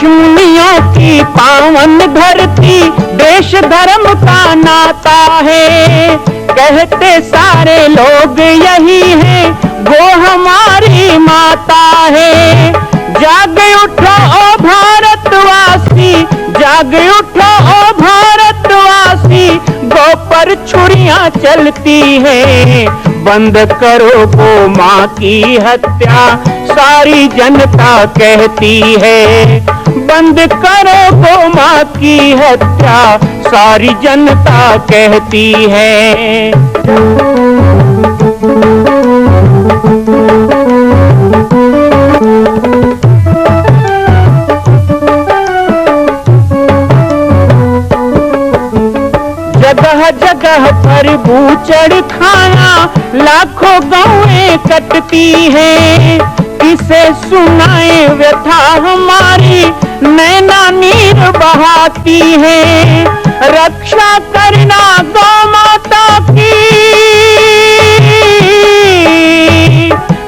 ऋषिमुनियों की पावन धरती, देश धर्म का नाता है। कहते सारे लोग यही है, वो हमारी माता है। जाग उठो ओ भारतवासी, जाग उठो ओ भारतवासी, गौ पर छुरियां चलती है। बंद करो गौ माँ की हत्या, सारी जनता कहती है। बंद करो गौ माँ की हत्या, सारी जनता कहती है। जगह जगह पर बूचड़ खाना, लाखों गौएं कटती हैं। किसे सुनाए व्यथा हमारी, नैना नीर बहाती है। रक्षा करना गौ माता की,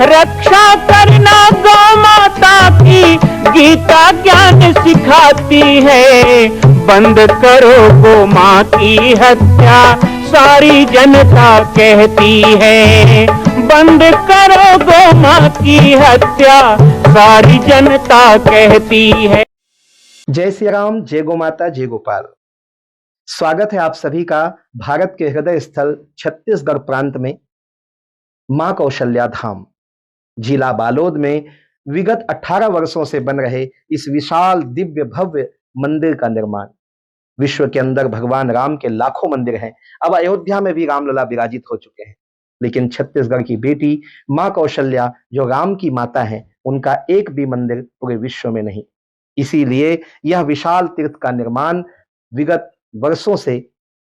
रक्षा करना गौ माता की, गीता ज्ञान सिखाती है। बंद करो गौ माँ की हत्या, सारी जनता कहती है। बंद करो गौ माँ की हत्या, सारी जनता कहती है। जय श्री राम, जय गौ माता, जय गोपाल। स्वागत है आप सभी का भारत के हृदय स्थल छत्तीसगढ़ प्रांत में मां कौशल्या धाम जिला बालोद में विगत 18 वर्षों से बन रहे इस विशाल दिव्य भव्य मंदिर का निर्माण। विश्व के अंदर भगवान राम के लाखों मंदिर हैं। अब अयोध्या में भी रामलला विराजित हो चुके हैं, लेकिन छत्तीसगढ़ की बेटी मां कौशल्या जो राम की माता है, उनका एक भी मंदिर पूरे विश्व में नहीं। इसीलिए यह विशाल तीर्थ का निर्माण विगत वर्षों से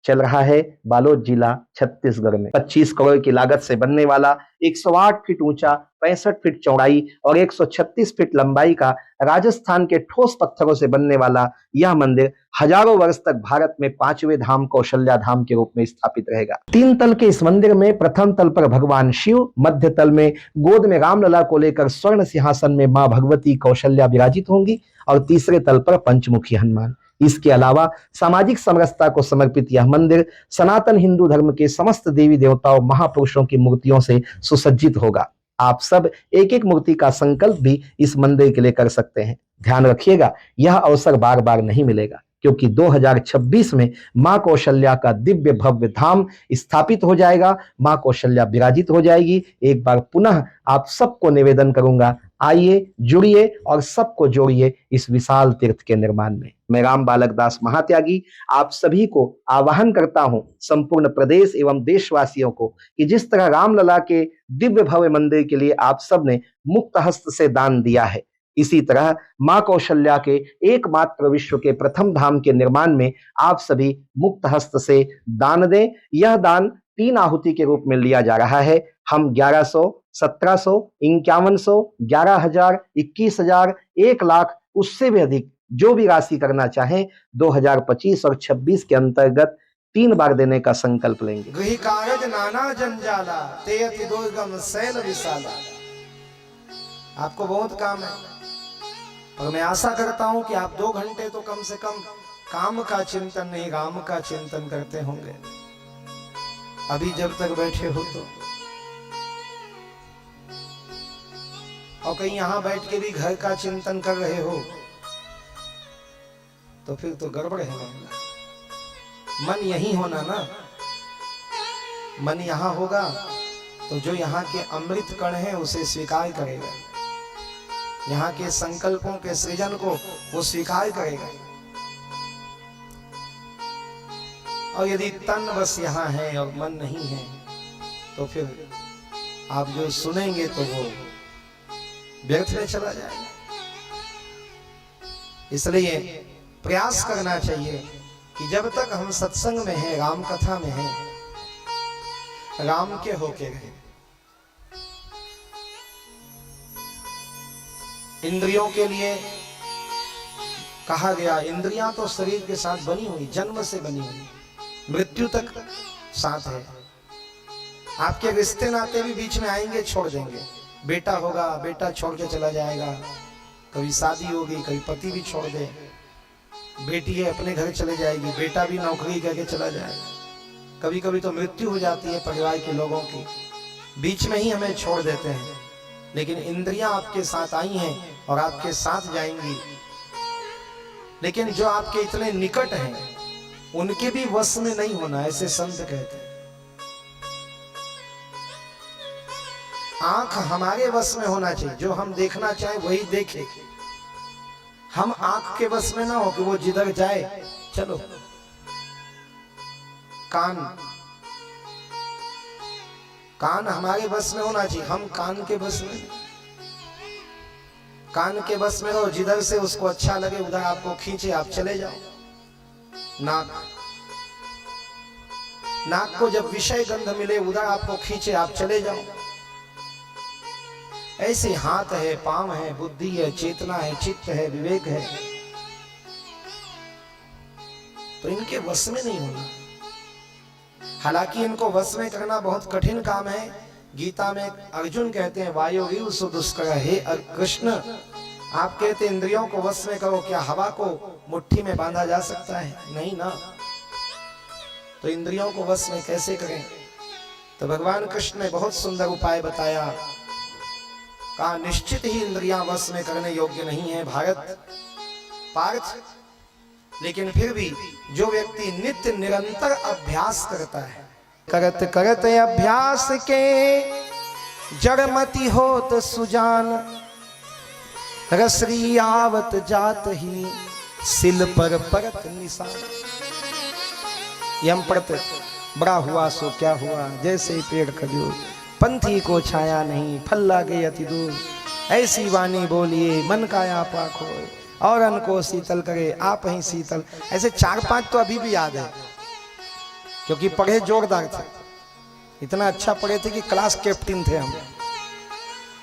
चल रहा है बालोद जिला छत्तीसगढ़ में। 25 करोड़ की लागत से बनने वाला 108 फीट ऊंचा, 65 फीट चौड़ाई और 136 फीट लंबाई का राजस्थान के ठोस पत्थरों से बनने वाला यह मंदिर हजारों वर्ष तक भारत में 5वें धाम कौशल्या धाम के रूप में स्थापित रहेगा। 3 तल के इस मंदिर में प्रथम तल पर भगवान शिव, मध्य तल में गोद में रामलला को लेकर स्वर्ण सिंहासन में मां भगवती कौशल्या विराजित होंगी और तीसरे तल पर पंचमुखी हनुमान। इसके अलावा सामाजिक समरसता को समर्पित यह मंदिर सनातन हिंदू धर्म के समस्त देवी देवताओं महापुरुषों की मूर्तियों से सुसज्जित होगा। आप सब एक एक मूर्ति का संकल्प भी इस मंदिर के लिए कर सकते हैं। ध्यान रखिएगा, यह अवसर बार बार नहीं मिलेगा, क्योंकि 2026 में मां कौशल्या का दिव्य भव्य धाम स्थापित हो जाएगा। मां कौशल्या विराजित हो जाएगी। एक बार पुनः आप सबको निवेदन करूंगा, आइए, जुड़िए और सबको जोड़िए इस विशाल तीर्थ के निर्माण में। मैं राम बालक दास महात्यागी आप सभी को आह्वान करता हूं, संपूर्ण प्रदेश एवं देशवासियों को, कि जिस तरह रामलला के दिव्य भव्य मंदिर के लिए आप सब ने मुक्त हस्त से दान दिया है, इसी तरह मां कौशल्या के एकमात्र विश्व के प्रथम धाम के निर्माण में आप सभी मुक्त हस्त से दान दें। यह दान 3 आहुति के रूप में लिया जा रहा है। हम 1100, 1700, 5100, 11,000, 21,000, 1 लाख, उससे भी अधिक जो भी राशि करना चाहें 2025 और 26 के अंतर्गत 3 बार देने का संकल्प लेंगे। गृह कागज नाना जंजाला, ते अति दुर्गम शैल विशाला। आपको बहुत काम है, और मैं आशा करता हूं कि आप 2 घंटे तो कम से कम काम का चिंतन नहीं, राम का चिंतन करते होंगे। अभी जब तक बैठे हो तो, और कहीं यहां बैठ के भी घर का चिंतन कर रहे हो तो फिर तो गड़बड़ है मामला। मन यही होना ना, मन यहां होगा तो जो यहाँ के अमृत कण है उसे स्वीकार करेगा, यहाँ के संकल्पों के सृजन को वो स्वीकार करेगा। और यदि तन बस यहाँ है और मन नहीं है तो फिर आप जो सुनेंगे तो वो व्यर्थ में चला जाएगा। इसलिए प्रयास करना चाहिए कि जब तक हम सत्संग में हैं, राम कथा में हैं, राम के होके रहे। इंद्रियों के लिए कहा गया, इंद्रियां तो शरीर के साथ बनी हुई, जन्म से बनी हुई, मृत्यु तक साथ है। आपके रिश्ते नाते भी बीच में आएंगे, छोड़ देंगे। बेटा होगा, बेटा छोड़ के चला जाएगा, कभी शादी हो गई, कभी पति भी छोड़ दे, बेटी है अपने घर चले जाएगी, बेटा भी नौकरी करके चला जाएगा, कभी कभी तो मृत्यु हो जाती है परिवार के लोगों की, बीच में ही हमें छोड़ देते हैं। लेकिन इंद्रियां आपके साथ आई हैं और आपके साथ जाएंगी। लेकिन जो आपके इतने निकट हैं उनके भी वश में नहीं होना, ऐसे संत कहते हैं। आंख हमारे वश में होना चाहिए, जो हम देखना चाहे वही देखे। हम आंख के वश में ना हो कि वो जिधर जाए चलो। कान हमारे बस में होना चाहिए, हम कान के बस में। कान के बस में रहो, जिधर से उसको अच्छा लगे उधर आपको खींचे आप चले जाओ। नाक को जब विषय गंध मिले उधर आपको खींचे आप चले जाओ। ऐसे हाथ है, पांव है, बुद्धि है, चेतना है, चित्त है, विवेक है, तो इनके वश में नहीं होना। हालांकि इनको वश में करना बहुत कठिन काम है। गीता में अर्जुन कहते हैं वायुरीव सुदुष्कर, हे कृष्ण आप कहते इंद्रियों को वश में करो, क्या हवा को मुट्ठी में बांधा जा सकता है? नहीं ना। तो इंद्रियों को वश में कैसे करें? तो भगवान कृष्ण ने बहुत सुंदर उपाय बताया। कहा निश्चित ही इंद्रियां वश में करने योग्य नहीं है पार्थ, लेकिन फिर भी जो व्यक्ति नित्य निरंतर अभ्यास करता है, करत करत अभ्यास के जड़मति होत सुजान, रसरी आवत जात ही सिल पर परत निशान। यम पड़ते बड़ा हुआ सो क्या हुआ, जैसे पेड़ खजूर, पंथी को छाया नहीं, फल लागे अति दूर। ऐसी वाणी बोलिए मन का आपा खोए, और अन्न को शीतल करे आप ही शीतल। ऐसे 4-5 तो अभी भी याद है, क्योंकि पढ़े जोरदार थे, इतना अच्छा पढ़े थे कि क्लास कैप्टन थे हम।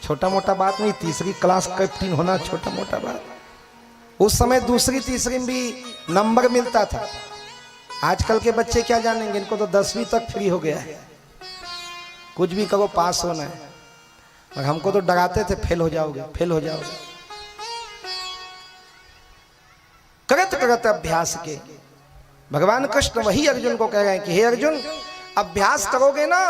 छोटा मोटा बात नहीं, तीसरी क्लास कैप्टन होना छोटा मोटा बात। उस समय दूसरी तीसरी में भी नंबर मिलता था। आजकल के बच्चे क्या जानेंगे, इनको तो 10वीं तक फ्री हो गया है, कुछ भी करो पास होना है। और हमको तो डराते थे फेल हो जाओगे, फेल हो जाओगे। करत करत अभ्यास के भगवान कृष्ण वही अर्जुन को कह रहे हैं कि हे अर्जुन अभ्यास करोगे ना,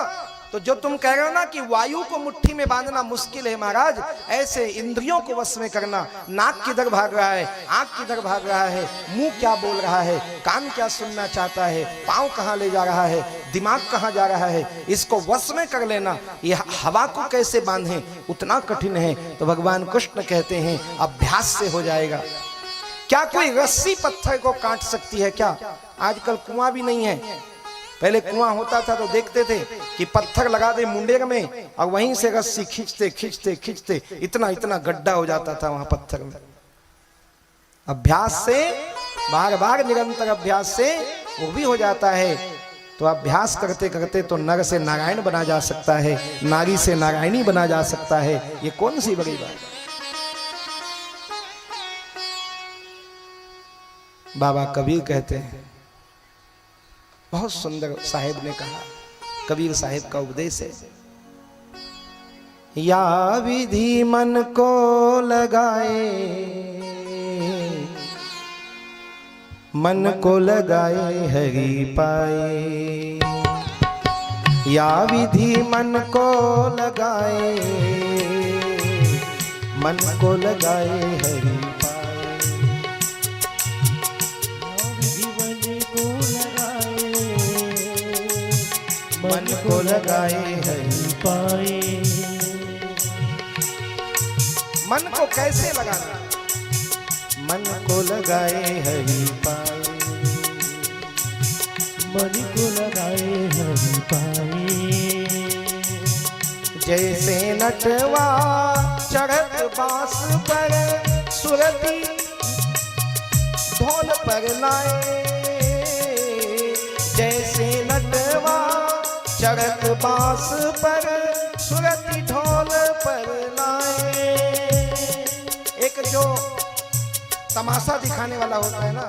तो जो तुम कह रहे हो ना कि वायु को मुट्ठी में बांधना मुश्किल है महाराज, ऐसे इंद्रियों को वश में करना। नाक किधर भाग रहा है, आंख किधर भाग रहा है, मुंह क्या बोल रहा है, कान क्या सुनना चाहता है, पांव कहाँ ले जा रहा है, दिमाग कहाँ जा रहा है, इसको वश में कर लेना। यह हवा को कैसे बांधे उतना कठिन है। तो भगवान कृष्ण कहते हैं अभ्यास से हो जाएगा। क्या कोई रस्सी पत्थर को काट सकती है क्या? आजकल कुआं भी नहीं है। पहले कुआं होता था तो देखते थे कि पत्थर लगा दे मुंडेर में और वहीं से रस्सी खींचते खींचते खींचते इतना इतना गड्ढा हो जाता था वहां पत्थर में। अभ्यास से, बार बार निरंतर अभ्यास से वो भी हो जाता है। तो अभ्यास करते करते तो नर से नारायण बना जा सकता है, नारी से नारायणी बना जा सकता है। ये कौन सी बड़ी बात है। बाबा कबीर कहते हैं, बहुत सुंदर साहेब ने कहा, कबीर साहेब का उपदेश है, या विधि मन को लगाए, मन को लगाए हरि पाए। या विधि मन को लगाए, मन को लगाए हरि मन को लगाए हरि पाए। मन को कैसे लगाना? मन को लगाए हरि पाए, मन को लगाए हरि पाए। जैसे नटवा चढ़त बांस पर सुरती ढोल पर लाए, जैसे नटवा चढ़त बांस पर सुरती ढोल पर लाए। एक जो तमाशा दिखाने वाला होता है ना,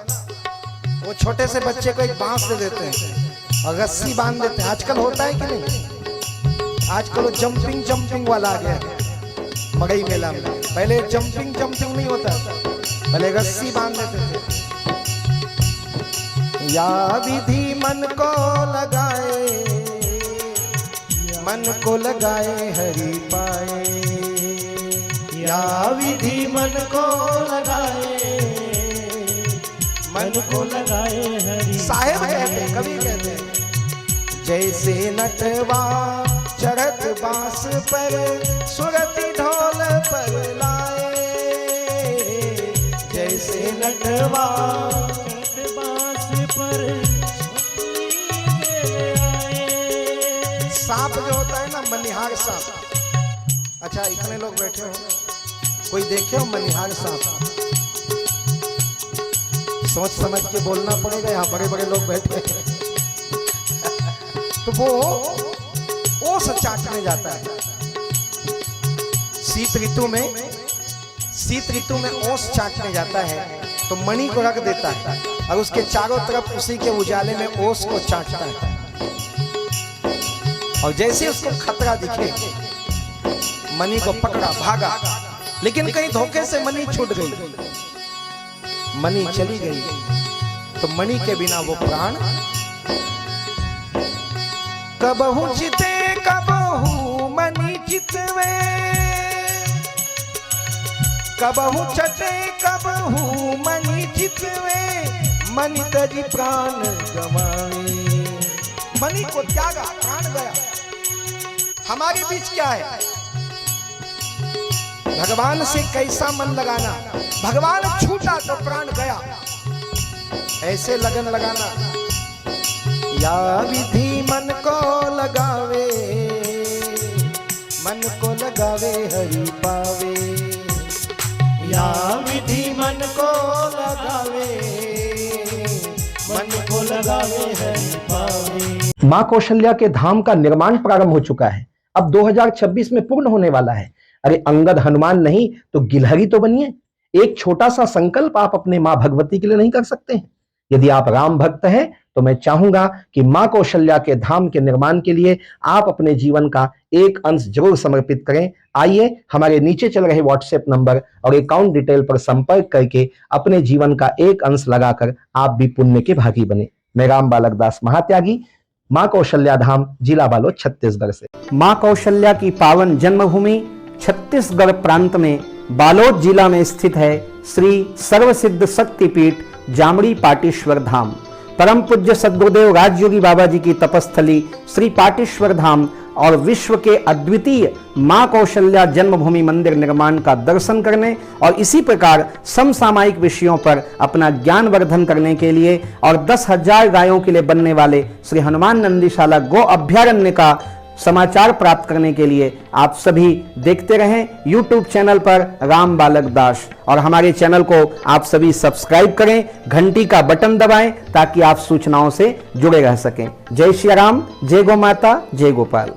वो छोटे से बच्चे को एक बांस दे देते हैं और रस्सी बांध देते हैं। आजकल होता है कि नहीं? आजकल वो जंपिंग वाला आ गया है। मड़ई मेला में पहले जंपिंग नहीं होता, पहले रस्सी बांध देते थे। या विधि मन को लगाए, मन को लगाए हरि पाए। या विधि मन को लगाए, मन को लगाए हरि। साहेब कहते, कवि कहते, जैसे नटवा चढ़त बांस पर सुरती ढोल पर लाए। जैसे नटवा चढ़त बांस पर सांप जो होता है ना, मनिहार सांप। अच्छा इतने लोग बैठे हो, कोई देखे हो मनिहार सांप? सोच समझ के बोलना पड़ेगा, यहाँ बड़े बड़े लोग बैठे हैं। तो वो ओस चाटने जाता है शीत ऋतु में ओस चाटने जाता है। तो मणि को रख देता है और उसके चारों तरफ उसी के उजाले में ओस को चाटता है। और जैसे उसको खतरा दिखे, मणि को पकड़ा, भागा, लेकिन कहीं धोखे से मणि छूट गई, मणि चली गई। तो मणि के बिना वो प्राण कबहू जिते कबहू मणि जितवे, कबहू छटे कबहू मणि जितवे। मणि तजी प्राण गवाए। मणि को त्यागा, प्राण गया। हमारे बीच क्या है? भगवान से कैसा मन लगाना, भगवान छूटा तो प्राण गया, ऐसे लगन लगाना। या विधि मन को लगावे, मन को लगावे हरि पावे। या विधि मन को लगावे, मन को लगावे हरि पावे। मां कौशल्या के धाम का निर्माण प्रारंभ हो चुका है, अब 2026 में पूर्ण होने वाला है। अरे अंगद हनुमान नहीं तो गिलहरी तो बनिए। एक छोटा सा संकल्प आप अपने मां भगवती के लिए नहीं कर सकते हैं? यदि आप राम भक्त हैं तो मैं चाहूंगा कि मां कौशल्या के धाम के निर्माण के लिए आप अपने जीवन का एक अंश जरूर समर्पित करें। आइए हमारे नीचे चल रहे व्हाट्सएप नंबर और अकाउंट डिटेल पर संपर्क करके अपने जीवन का एक अंश लगाकर आप भी पुण्य के भागी बने। मैं राम बालक दास महात्यागी, मां कौशल्या धाम, जिला बालोद, छत्तीसगढ़ से। मां कौशल्या की पावन जन्मभूमि छत्तीसगढ़ प्रांत में बालोद जिला में स्थित है श्री सर्वसिद्ध शक्तिपीठ जामड़ी पाटेश्वर धाम। परम पूज्य सद्गुरुदेव राजयोगी बाबा जी की तपस्थली श्री पाटेश्वर धाम और विश्व के अद्वितीय मां कौशल्या जन्मभूमि मंदिर निर्माण का दर्शन करने और इसी प्रकार समसामयिक विषयों पर अपना ज्ञान वर्धन करने के लिए और 10,000 गायों के लिए बनने वाले श्री हनुमान नंदीशाला गो अभ्यारण्य का समाचार प्राप्त करने के लिए आप सभी देखते रहें YouTube चैनल पर राम बालक दास, और हमारे चैनल को आप सभी सब्सक्राइब करें, घंटी का बटन दबाएं ताकि आप सूचनाओं से जुड़े रह सकें। जय श्री राम, जय गौ माता, जय गोपाल।